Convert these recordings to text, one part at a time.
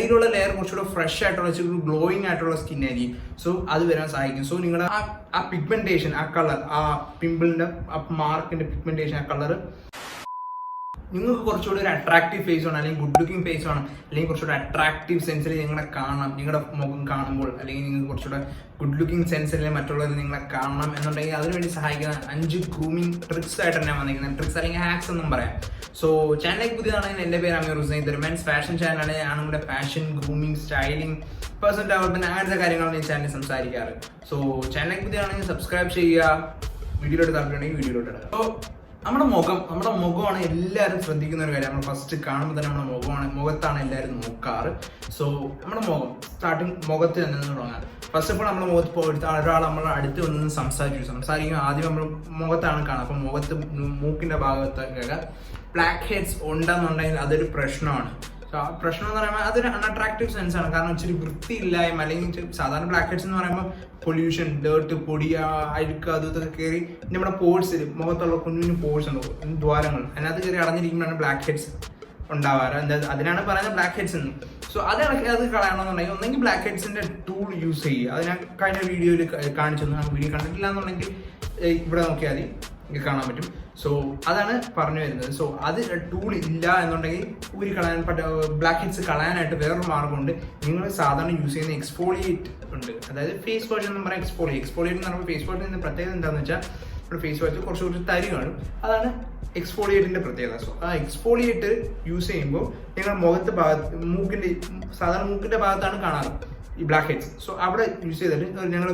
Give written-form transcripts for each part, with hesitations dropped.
അടിയിലുള്ള ലെയർ കുറച്ചുകൂടെ ഫ്രഷ് ആയിട്ടുള്ള ഗ്ലോയിങ് ആയിട്ടുള്ള സ്കിൻ ആയിരിക്കും. സോ അത് വരാൻ സഹായിക്കും. സോ നിങ്ങളുടെ ആ പിഗ്മെന്റേഷൻ, ആ കളർ, ആ പിമ്പിളിന്റെ ആ മാർക്കിന്റെ പിഗ്മെന്റേഷൻ, ആ കളർ നിങ്ങൾക്ക് കുറച്ചുകൂടി ഒരു അട്രാക്റ്റീവ് ഫേസ് ആണ്, അല്ലെങ്കിൽ ഗുഡ് ലുക്കിംഗ് ഫേസ് ആണ്, അല്ലെങ്കിൽ കുറച്ചുകൂടെ അട്രാക്റ്റീവ് സെൻസിൽ നിങ്ങളെ കാണാം. നിങ്ങളുടെ മുഖം കാണുമ്പോൾ അല്ലെങ്കിൽ നിങ്ങൾക്ക് കുറച്ചുകൂടെ ഗുഡ് ലുക്കിംഗ് സെൻസിൽ മറ്റുള്ളവർ നിങ്ങളെ കാണണം എന്നുണ്ടെങ്കിൽ അതിനുവേണ്ടി സഹായിക്കുന്ന 5 ഗ്രൂമിംഗ് ട്രിക്സ് ആയിട്ട് തന്നെ വന്നിരിക്കുന്നത്. ട്രിക്സ് അല്ലെങ്കിൽ ഹാക്സ് എന്നും പറയാം. സോ ചാനലിലേക്ക് പുതിയതാണെങ്കിൽ എൻ്റെ പേര് അമീർ ഹുസൈൻ. മെൻസ് ഫാഷൻ ചാനലാണ്. ഞാൻ നമ്മുടെ fashion, grooming, styling, personal development അങ്ങനത്തെ കാര്യങ്ങളാണ് ഈ ചാനൽ സംസാരിക്കാറ്. സോ ചാനലിലേക്ക് പുതിയതാണെങ്കിൽ സബ്സ്ക്രൈബ് ചെയ്യുക. വീഡിയോയിലോട്ട് താല്പര്യമുണ്ടെങ്കിൽ വീഡിയോയിലോട്ട് ഇടുക. സോ നമ്മുടെ മുഖമാണ് എല്ലാവരും ശ്രദ്ധിക്കുന്ന ഒരു കാര്യം. നമ്മൾ ഫസ്റ്റ് കാണുമ്പോൾ തന്നെ നമ്മുടെ മുഖത്താണ് എല്ലാവരും നോക്കാറ്. സോ നമ്മുടെ സ്റ്റാർട്ടിങ് മുഖത്ത് തന്നെ തുടങ്ങാം. ഫസ്റ്റ് ഓഫ് ഓൾ നമ്മുടെ മുഖത്ത് പോയിട്ട് ഒരാൾ നമ്മളെ അടുത്ത് വന്ന് സംസാരിക്കും. ആദ്യം നമ്മൾ മുഖത്താണ് കാണുക. അപ്പം മുഖത്ത് മൂക്കിന്റെ ഭാഗത്തൊക്കെ ബ്ലാക്ക് ഹെഡ്സ് ഉണ്ടെന്നുണ്ടെങ്കിൽ അതൊരു പ്രശ്നമാണ്. പ്രശ്നം എന്ന് പറയുമ്പോൾ അതൊരു അൺഅട്രാക്റ്റീവ് സെൻസ് ആണ്. കാരണം ഇച്ചിരി വൃത്തിയില്ലായ്മ, അല്ലെങ്കിൽ സാധാരണ ബ്ലാക്ക് ഹെഡ്സ് എന്ന് പറയുമ്പോൾ പൊല്യൂഷൻ, ഡേർട്ട്, പൊടി, അഴുക്ക്, ഇതൊക്കെ കയറി നമ്മുടെ പോഴ്സിൽ, മുഖത്തുള്ള കുഞ്ഞു പോഴ്സ് ഉണ്ട്, ദ്വാരങ്ങൾ, അതിനകത്ത് കയറി അടഞ്ഞിരിക്കുമ്പോഴാണ് ബ്ലാക്ക് ഹെഡ്സ് ഉണ്ടാവാറ്. അതിനാണ് പറയുന്നത് ബ്ലാക്ക് ഹെഡ്സ് എന്ന്. സോ അത് കളയണമെന്നുണ്ടെങ്കിൽ ഒന്നെങ്കിൽ ബ്ലാക്ക് ഹെഡ്സിന്റെ ടൂൾ യൂസ് ചെയ്യുക. അത് ഞാൻ കഴിഞ്ഞ വീഡിയോയിൽ കാണിച്ചു തന്നു. വീഡിയോ കണ്ടിട്ടില്ല എന്നുണ്ടെങ്കിൽ ഇവിടെ നോക്കിയാൽ മതി, കാണാൻ പറ്റും. സോ അതാണ് പറഞ്ഞു വരുന്നത്. സോ അത് ടൂൾ ഇല്ല എന്നുണ്ടെങ്കിൽ ബ്ലാക്ക് ഹെഡ്സ് കളയാനായിട്ട് വേറൊരു മാർഗമുണ്ട്. നിങ്ങൾ സാധാരണ യൂസ് ചെയ്യുന്ന എക്സ്ഫോളിയേറ്റ് ഉണ്ട്. അതായത് ഫേസ് വാഷ് എന്ന് പറയാം. എക്സ്ഫോളിയേറ്റ് എന്ന് പറയുമ്പോൾ ഫേസ് വാഷിന്റെ പ്രത്യേകത എന്താണെന്ന് വെച്ചാൽ നമ്മുടെ ഫേസ് വാഷ് കുറച്ച് തരി കാണും. അതാണ് എക്സ്ഫോളിയേറ്റിന്റെ പ്രത്യേകത. സോ ആ എക്സ്ഫോളിയേറ്റ് യൂസ് ചെയ്യുമ്പോൾ നിങ്ങളുടെ മൂക്കിന്റെ ഭാഗത്താണ് കാണാറ് ഈ ബ്ലാക്ക് ഹെഡ്സ്. സോ അവിടെ യൂസ് ചെയ്തിട്ട് ഞങ്ങൾ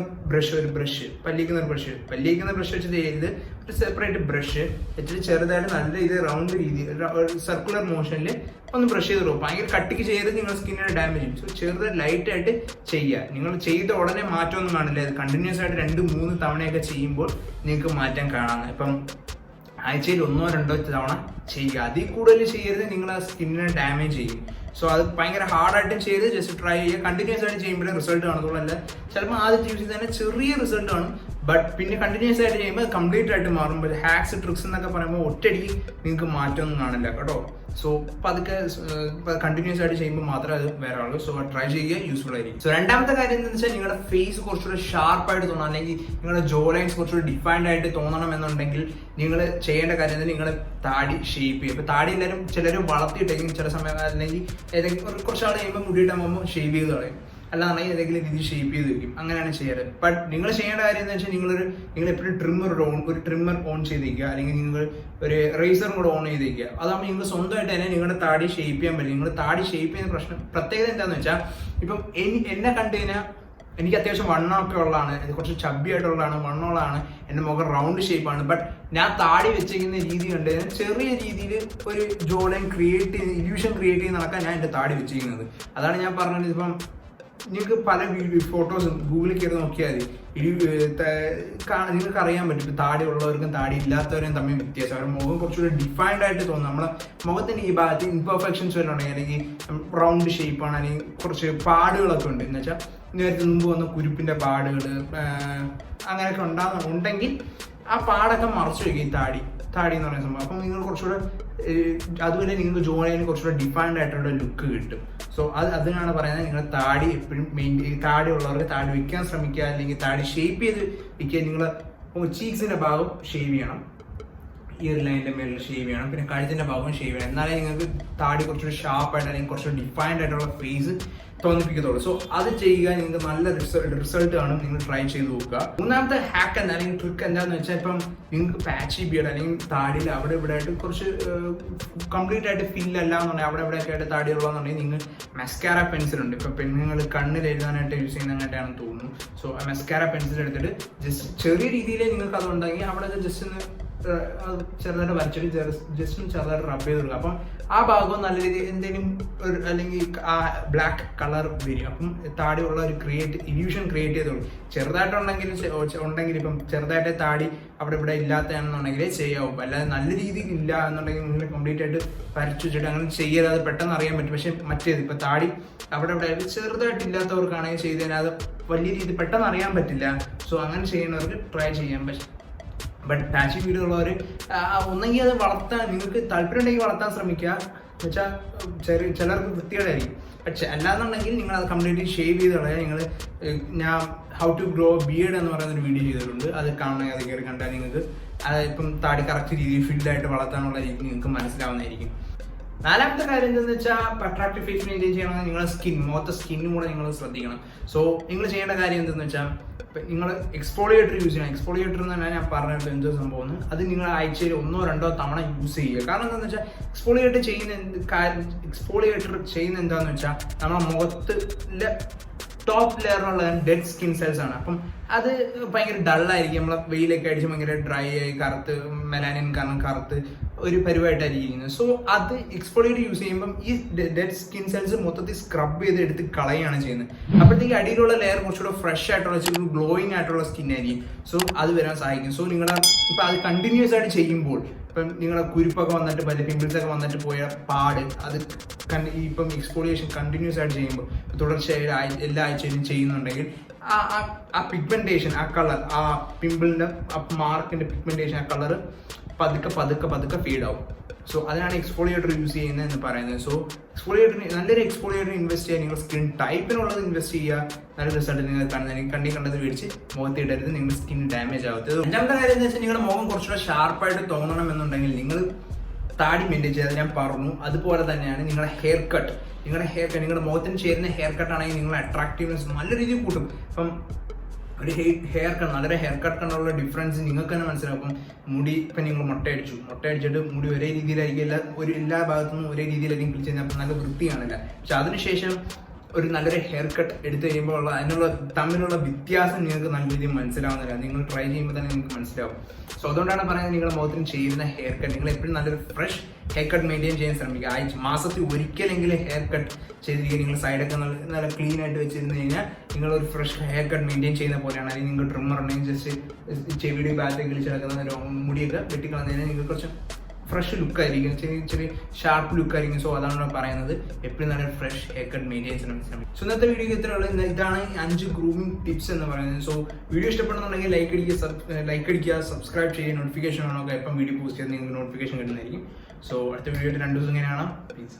പല്ലിക്കുന്ന ബ്രഷ് വെച്ച് ചെയ്ത് ഒരു സെപ്പറേറ്റ് ബ്രഷ് വെച്ചിട്ട് ചെറുതായിട്ട് നല്ല രീതിയിൽ റൗണ്ട് രീതിയിൽ സർക്കുലർ മോഷനിൽ ഒന്ന് ബ്രഷ് ചെയ്ത് പോകും. ഭയങ്കര കട്ടിക്ക് ചെയ്ത് നിങ്ങൾ സ്കിന്നിന് ഡാമേജ് ചെയ്യും. സോ ചെറുതായിട്ട് ലൈറ്റ് ആയിട്ട് ചെയ്യുക. നിങ്ങൾ ചെയ്ത ഉടനെ മാറ്റമൊന്നും കാണില്ല. അത് കണ്ടിന്യൂസ് ആയിട്ട് 2-3 തവണയൊക്കെ ചെയ്യുമ്പോൾ നിങ്ങൾക്ക് മാറ്റം കാണാം. ഇപ്പം ആഴ്ചയിൽ 1-2 തവണ ചെയ്യുക. അതിൽ കൂടുതൽ ചെയ്യരുത്, നിങ്ങൾ ആ സ്കിന്നിനെ ഡാമേജ് ചെയ്യും. സോ അത് ഭയങ്കര ഹാർഡായിട്ടും ചെയ്ത് ജസ്റ്റ് ട്രൈ ചെയ്യുക. കണ്ടിന്യൂസ് ആയിട്ട് ചെയ്യുമ്പോഴേ റിസൾട്ട് കാണത്തുള്ളൂ. അല്ല ചിലപ്പോൾ ആദ്യം യൂസ് ചെയ്ത് തന്നെ ചെറിയ റിസൾട്ട് കാണും. ബട്ട് പിന്നെ കണ്ടിന്യൂസ് ആയിട്ട് ചെയ്യുമ്പോൾ കംപ്ലീറ്റ് ആയിട്ട് മാറുമ്പോൾ ഹാക്സ്, ട്രിക്സ് എന്നൊക്കെ പറയുമ്പോൾ ഒറ്റയടിക്ക് നിങ്ങൾക്ക് മാറ്റമൊന്നും കാണില്ല കേട്ടോ. സോ പതുക്കെ കണ്ടിന്യൂസ് ആയിട്ട് ചെയ്യുമ്പോൾ മാത്രമേ അത് വേറെ ആളൂ. സോ ട്രൈ ചെയ്യുക, യൂസ്ഫുൾ ആയിരിക്കും. സോ രണ്ടാമത്തെ കാര്യം എന്താണെന്ന് വെച്ചാൽ നിങ്ങളുടെ ഫേസ് കുറച്ചുകൂടെ ഷാർപ്പായിട്ട് തോന്നണം, അല്ലെങ്കിൽ നിങ്ങളുടെ ജോ ലൈൻസ് കുറച്ചുകൂടെ ഡിഫൈൻഡ് ആയിട്ട് തോന്നണം എന്നുണ്ടെങ്കിൽ നിങ്ങൾ ചെയ്യേണ്ട കാര്യം എന്താ, നിങ്ങൾ താടി ഷേപ്പ് ചെയ്യും. ഇപ്പൊ താടി എല്ലാവരും ചിലരും വളർത്തിയിട്ടെങ്കിൽ ചില സമയം അല്ലെങ്കിൽ ഏതെങ്കിലും കുറച്ചാൾ കഴിയുമ്പോൾ മുടിയിട്ടാകുമ്പോൾ ഷേപ്പ് ചെയ്ത് കളയും. അല്ലാന്നുണ്ടെങ്കിൽ ഏതെങ്കിലും രീതി ഷേപ്പ് ചെയ്ത് വെക്കും. അങ്ങനെയാണ് ചെയ്യാറ്. ബട്ട് നിങ്ങൾ ചെയ്യേണ്ട കാര്യം എന്ന് വെച്ചാൽ നിങ്ങൾ എപ്പോഴും ട്രിമ്മർ ഓൺ ചെയ്തേക്കുക, അല്ലെങ്കിൽ നിങ്ങൾ ഒരു റേസറും കൂടെ ഓൺ ചെയ്തേക്കുക. അതാകുമ്പോൾ നിങ്ങൾ സ്വന്തമായിട്ട് തന്നെ നിങ്ങളുടെ താടി ഷേപ്പ് ചെയ്യാൻ പറ്റും. നിങ്ങൾ താടി ഷേപ്പ് ചെയ്യുന്ന പ്രത്യേകത എന്താണെന്ന് വെച്ചാൽ, ഇപ്പം എന്നെ കണ്ടു കഴിഞ്ഞാൽ എനിക്ക് അത്യാവശ്യം വണ്ണമൊക്കെ ഉള്ളതാണ്, കുറച്ച് ചബ്ബി ആയിട്ടുള്ളതാണ്, വണ്ണമുള്ളതാണ്, എൻ്റെ മുഖം റൗണ്ട് ഷേപ്പാണ്. ബട്ട് ഞാൻ താടി വെച്ചിരിക്കുന്ന രീതി കണ്ട് ചെറിയ രീതിയിൽ ഒരു ജോലൈൻ ഇല്യൂഷൻ ക്രിയേറ്റ് ചെയ്ത് നടക്കാൻ ഞാൻ എൻ്റെ താടി വെച്ചിരിക്കുന്നത്. അതാണ് ഞാൻ പറഞ്ഞത്. ഇപ്പം നിങ്ങൾക്ക് പല ഫോട്ടോസും ഗൂഗിളിൽ കയറി നോക്കിയാൽ നിങ്ങൾക്ക് അറിയാൻ പറ്റും. ഇപ്പം താടി ഉള്ളവർക്കും താടി ഇല്ലാത്തവരും തമ്മിൽ വ്യത്യാസം. അവരുടെ മുഖം കുറച്ചുകൂടി ഡിഫൈൻഡ് ആയിട്ട് തോന്നും. നമ്മളെ മുഖത്തിന് ഈ ഭാഗത്ത് ഇംപെർഫെക്ഷൻസ് വല്ലതും ഉണ്ടെങ്കിൽ, അല്ലെങ്കിൽ റൗണ്ട് ഷേപ്പാണ്, അല്ലെങ്കിൽ കുറച്ച് പാടുകളൊക്കെ ഉണ്ട് എന്ന് വെച്ചാൽ നേരത്തെ മുമ്പ് വന്ന കുരുപ്പിന്റെ പാടുകൾ അങ്ങനെയൊക്കെ ഉണ്ടെങ്കിൽ ആ പാടൊക്കെ മറച്ചു വയ്ക്കും ഈ താടി എന്ന് പറയുന്ന സംഭവം. അപ്പം നിങ്ങൾ കുറച്ചുകൂടെ അതുപോലെ നിങ്ങൾക്ക് ജോലൈന് കുറച്ചുകൂടെ ഡിഫൈൻഡ് ആയിട്ടുള്ള ലുക്ക് കിട്ടും. സോ അതിനാണ് പറയുന്നത്, നിങ്ങൾ താടി എപ്പോഴും താടി ഉള്ളവർക്ക് താടി വെക്കാൻ ശ്രമിക്കുക, അല്ലെങ്കിൽ താടി ഷേപ്പ് ചെയ്ത് വെക്കുക. നിങ്ങൾ ചീക്സിന്റെ ഭാഗം ഷേവ് ചെയ്യണം, ഇയർ ലൈനിന്റെ മേളിൽ ഷേവ് ചെയ്യണം, പിന്നെ കഴുത്തിന്റെ ഭാഗം ഷേവ് ചെയ്യണം. എന്നാലേ നിങ്ങൾക്ക് താടി കുറച്ചുകൂടി ഷാർപ്പായിട്ട് അല്ലെങ്കിൽ കുറച്ചുകൂടി ഡിഫൈൻഡ് ആയിട്ടുള്ള ഫേസ് തോന്നിപ്പിക്കത്തുള്ളൂ. സോ അത് ചെയ്യുക, നിങ്ങൾക്ക് നല്ല റിസൾട്ട് ആണ്. നിങ്ങൾ ട്രൈ ചെയ്ത് നോക്കുക. മൂന്നാമത്തെ ഹാക്ക് അല്ലെങ്കിൽ ട്രിക്ക് എന്താണെന്ന് വെച്ചാൽ, ഇപ്പം നിങ്ങൾക്ക് പാച്ചി ബിയർഡ് അല്ലെങ്കിൽ താടിയിൽ അവിടെ ഇവിടെ ആയിട്ട് കുറച്ച് കംപ്ലീറ്റ് ആയിട്ട് ഫില്ലല്ല എന്നുണ്ടെങ്കിൽ, അവിടെ ഇവിടെ ഒക്കെ ആയിട്ട് താടി ഉള്ളതെന്നുണ്ടെങ്കിൽ നിങ്ങൾ മസ്കാര പെൻസിൽ ഉണ്ട്. ഇപ്പം പെണ്ണുങ്ങൾ കണ്ണിൽ എഴുതാനായിട്ട് യൂസ് ചെയ്യുന്ന അങ്ങനെയാണെന്ന് തോന്നുന്നു. സോ ആ മസ്കാര പെൻസിൽ എടുത്തിട്ട് ജസ്റ്റ് ചെറിയ രീതിയിൽ നിങ്ങൾക്ക് അതുണ്ടെങ്കിൽ അവിടെ ജസ്റ്റ് ഒന്ന് ചെറുതായിട്ട് വരച്ചിട്ട് ജസ്റ്റ് ചെറുതായിട്ട് റബ്ബ് ചെയ്ത് കൊടുക്കുക. അപ്പം ആ ഭാഗം നല്ല രീതിയിൽ എന്തെങ്കിലും അല്ലെങ്കിൽ ആ ബ്ലാക്ക് കളർ വരും. അപ്പം താടി ഉള്ള ഒരു ഇല്യൂഷൻ ക്രിയേറ്റ് ചെയ്തോളൂ. ചെറുതായിട്ടുണ്ടെങ്കിൽ ഇപ്പം ചെറുതായിട്ട് താടി അവിടെ ഇവിടെ ഇല്ലാത്തതാണെന്നുണ്ടെങ്കിൽ ചെയ്യാവും. അല്ലാതെ നല്ല രീതിയിൽ ഇല്ല എന്നുണ്ടെങ്കിൽ നിങ്ങൾ കംപ്ലീറ്റ് ആയിട്ട് വരച്ചു വെച്ചിട്ട് അങ്ങനെ ചെയ്യരുത്. അത് പെട്ടെന്ന് അറിയാൻ പറ്റും. പക്ഷെ മറ്റേത് ഇപ്പം താടി അവിടെ ഇവിടെ ആയിട്ട് ചെറുതായിട്ട് ഇല്ലാത്തവർക്കാണെങ്കിൽ ചെയ്ത് കഴിഞ്ഞാൽ അത് വലിയ രീതിയിൽ പെട്ടെന്ന് അറിയാൻ പറ്റില്ല. സോ അങ്ങനെ ചെയ്യുന്നവർക്ക് ട്രൈ ചെയ്യാം. ബട്ട് പാച്ചി വീഡിയോ ഉള്ളവർ ഒന്നെങ്കിൽ അത് വളർത്താൻ നിങ്ങൾക്ക് താല്പര്യം ഉണ്ടെങ്കിൽ വളർത്താൻ ശ്രമിക്കുക. എന്ന് വെച്ചാൽ ചിലർക്ക് വൃത്തികേടായിരിക്കും. പക്ഷെ അല്ലാന്നുണ്ടെങ്കിൽ നിങ്ങൾ അത് കംപ്ലീറ്റ്ലി ഷേവ് ചെയ്ത് കളയാൻ. നിങ്ങൾ ഞാൻ ഹൗ ടു ഗ്രോ ബിയർഡ് എന്ന് പറയുന്നൊരു വീഡിയോ ചെയ്തിട്ടുണ്ട്, അത് കാണണമെങ്കിൽ അത് കയറി കണ്ടാൽ നിങ്ങൾക്ക് ഇപ്പം താടി കറക്റ്റ് രീതിയിൽ ഫിൽഡായിട്ട് വളർത്താനുള്ള രീതി നിങ്ങൾക്ക് മനസ്സിലാവുന്നതായിരിക്കും. നാലാമത്തെ കാര്യം എന്താണെന്ന് വെച്ചാൽ അട്രാക്റ്റീവ് ഫേസ് മെയിൻറ്റെയിൻ ചെയ്യണമെങ്കിൽ നിങ്ങളുടെ മുഖത്തെ സ്കിന്നും കൂടെ നിങ്ങൾ ശ്രദ്ധിക്കണം. സോ നിങ്ങൾ ചെയ്യേണ്ട കാര്യം എന്തെന്ന് വെച്ചാൽ നിങ്ങൾ എക്സ്ഫോളിയേറ്റർ യൂസ് ചെയ്യണം. എക്സ്ഫോളിയേറ്റർ എന്ന് പറഞ്ഞാൽ ഞാൻ പറഞ്ഞിട്ട് എന്തോ സംഭവം, അത് നിങ്ങൾ ആഴ്ചയിൽ 1-2 തവണ യൂസ് ചെയ്യുക. കാരണം എന്താണെന്ന് വെച്ചാൽ എക്സ്ഫോളിയേറ്റർ ചെയ്യുന്ന എന്താണെന്ന് വെച്ചാൽ നമ്മുടെ മുഖത്തിലെ ടോപ്പ് ലെയറിലുള്ള ഡെഡ് സ്കിൻ സെൽസ് ആണ്. അപ്പം അത് ഭയങ്കര ഡള്ളായിരിക്കും. നമ്മളെ വെയിലൊക്കെ അടിച്ച് ഭയങ്കര ഡ്രൈ ആയി കറുത്ത് മെലാനിൻ കാരണം കറുത്ത് ഒരു പരിവായിട്ടായിരിക്കും ഇരിക്കുന്നത്. സോ അത് എക്സ്ഫോളിയേറ്റർ യൂസ് ചെയ്യുമ്പം ഈ ഡെഡ് സ്കിൻ സെൽസ് മൊത്തത്തിൽ സ്ക്രബ് ചെയ്ത് എടുത്ത് കളയാണ് ചെയ്യുന്നത്. അപ്പോഴത്തേക്ക് അടിയിലുള്ള ലെയർ കുറച്ചുകൂടെ ഫ്രഷ് ആയിട്ടുള്ള ഗ്ലോയിങ് ആയിട്ടുള്ള സ്കിൻ ആയിരിക്കും. സോ അത് വരാൻ സഹായിക്കും. സോ നിങ്ങളുടെ ഇപ്പം അത് കണ്ടിന്യൂസ് ആയിട്ട് ചെയ്യുമ്പോൾ ഇപ്പം നിങ്ങളുടെ കുരുപ്പൊക്കെ വന്നിട്ട് പല പിമ്പിൾസ് ഒക്കെ വന്നിട്ട് പോയ പാട് അത് ഇപ്പം എക്സ്ഫോളിയേഷൻ കണ്ടിന്യൂസ് ആയിട്ട് ചെയ്യുമ്പോൾ തുടർച്ചയായി എല്ലാ ആഴ്ചയിലും ചെയ്യുന്നുണ്ടെങ്കിൽ ആ പിഗ്മെന്റേഷൻ, ആ കളർ, ആ പിമ്പിളിന്റെ മാർക്കിന്റെ പിഗ്മെന്റേഷൻ, ആ കളർ പതുക്കെ ഫീഡ് ആവും. സോ അതിനാണ് എക്സ്ഫോളിയേറ്റർ യൂസ് ചെയ്യുന്നത് എന്ന് പറയുന്നത്. സോ നല്ലൊരു എക്സ്ഫോളിയേറ്റർ ഇൻവെസ്റ്റ് ചെയ്യുക. നിങ്ങൾ സ്കിൻ ടൈപ്പിനുള്ളത് ഇൻവെസ്റ്റ് ചെയ്യുക. നല്ല റിസൾട്ട് നിങ്ങൾ കണ്ടത് മേടിച്ച് മുഖത്ത് ഇടരുത്, നിങ്ങളുടെ സ്കിൻ ഡാമേജ് ആവത്തത്. രണ്ടാമത്തെ കാര്യം എന്ന് വെച്ചാൽ നിങ്ങളുടെ മുഖം കുറച്ചുകൂടെ ഷാർപ്പായിട്ട് തോന്നണം എന്നുണ്ടെങ്കിൽ നിങ്ങൾ താടി മെയിൻറ്റെയിൻ ചെയ്താൽ ഞാൻ പറഞ്ഞു. അതുപോലെ തന്നെയാണ് നിങ്ങളുടെ ഹെയർ കട്ട്. നിങ്ങളുടെ മുഖത്തിന് ചേരുന്ന ഹെയർ കട്ട് ആണെങ്കിൽ നിങ്ങളുടെ അട്രാക്റ്റീവ്നെസ് നല്ല രീതിയിൽ കൂട്ടും. അപ്പം ഒരു നല്ലൊരു ഹെയർ കട്ട് കണ്ടുള്ള ഡിഫറൻസ് നിങ്ങൾക്ക് തന്നെ മനസ്സിലാവും. അപ്പം മുടി ഇപ്പം നിങ്ങൾ മുട്ടയടിച്ചിട്ട് മുടി ഒരേ രീതിയിലായിരിക്കും, എല്ലാ ഭാഗത്തുനിന്നും ഒരേ രീതിയിലായിരിക്കും പിടിച്ച് കഴിഞ്ഞാൽ അപ്പം നല്ല വൃത്തിയാണില്ല. പക്ഷെ അതിനുശേഷം ഒരു നല്ലൊരു ഹെയർ കട്ട് എടുത്തു കഴിയുമ്പോൾ തമ്മിലുള്ള വ്യത്യാസം നിങ്ങൾക്ക് നല്ല രീതിയിൽ മനസ്സിലാവുന്നില്ല. നിങ്ങൾ ട്രൈ ചെയ്യുമ്പോൾ തന്നെ നിങ്ങൾക്ക് മനസ്സിലാവും. സോ അതുകൊണ്ടാണ് പറയുന്നത് നിങ്ങളുടെ മുഖത്തിന് ചെയ്യുന്ന ഹെയർ കട്ട് നിങ്ങൾ എപ്പോഴും നല്ലൊരു ഫ്രഷ് ഹെയർ കട്ട് മെയിൻറ്റെയിൻ ചെയ്യാൻ ശ്രമിക്കുക. മാസത്തിൽ ഒരിക്കലെങ്കിലും ഹെയർ കട്ട് ചെയ്തിരിക്കുക. നിങ്ങൾ സൈഡൊക്കെ നല്ല ക്ലീൻ ആയിട്ട് വെച്ചിരുന്നു കഴിഞ്ഞാൽ നിങ്ങളൊരു ഫ്രഷ് ഹെയർ കട്ട് മെയിൻറ്റെയിൻ ചെയ്യുന്ന പോലെയാണ്. അല്ലെങ്കിൽ നിങ്ങൾ ട്രിമ്മർ ഉണ്ടെങ്കിൽ ജസ്റ്റ് ചെവിയുടെ ബാഗൊക്കെ കിളിച്ച് കിടക്കുന്ന മുടിയൊക്കെ വെട്ടിക്കളഞ്ഞാൽ നിങ്ങൾക്ക് കുറച്ച് ഫ്രഷ് ലുക്കായിരിക്കും, ചെറിയ ഷാർപ്പ് ലുക്കായിരിക്കും. സോ അതാണ് പറയുന്നത്, എപ്പോഴും നല്ല ഫ്രഷ് ഹെയർ കട്ട് മെയിൻറ്റെയിൻ ചെയ്യാൻ ശ്രമിക്കും. സോ ഇന്നത്തെ വീഡിയോ ഇത്രയുള്ള ഇതാണ് 5 ഗ്രൂമിംഗ് ടിപ്സ് എന്ന് പറയുന്നത്. സോ വീഡിയോ ഇഷ്ടപ്പെടുന്നുണ്ടെങ്കിൽ ലൈക്ക് അടിക്കുക, സബ്സ്ക്രൈബ് ചെയ്യുക, നോട്ടിഫിക്കേഷൻ ആണോ എപ്പം വീഡിയോ പോസ്റ്റ് ചെയ്ത് നിങ്ങൾക്ക് നോട്ടിഫിക്കേഷൻ കിട്ടുന്നതായിരിക്കും. സോ അടുത്ത വീഡിയോ 2 ദിവസം ഇങ്ങനെയാണ്. പ്ലീസ്.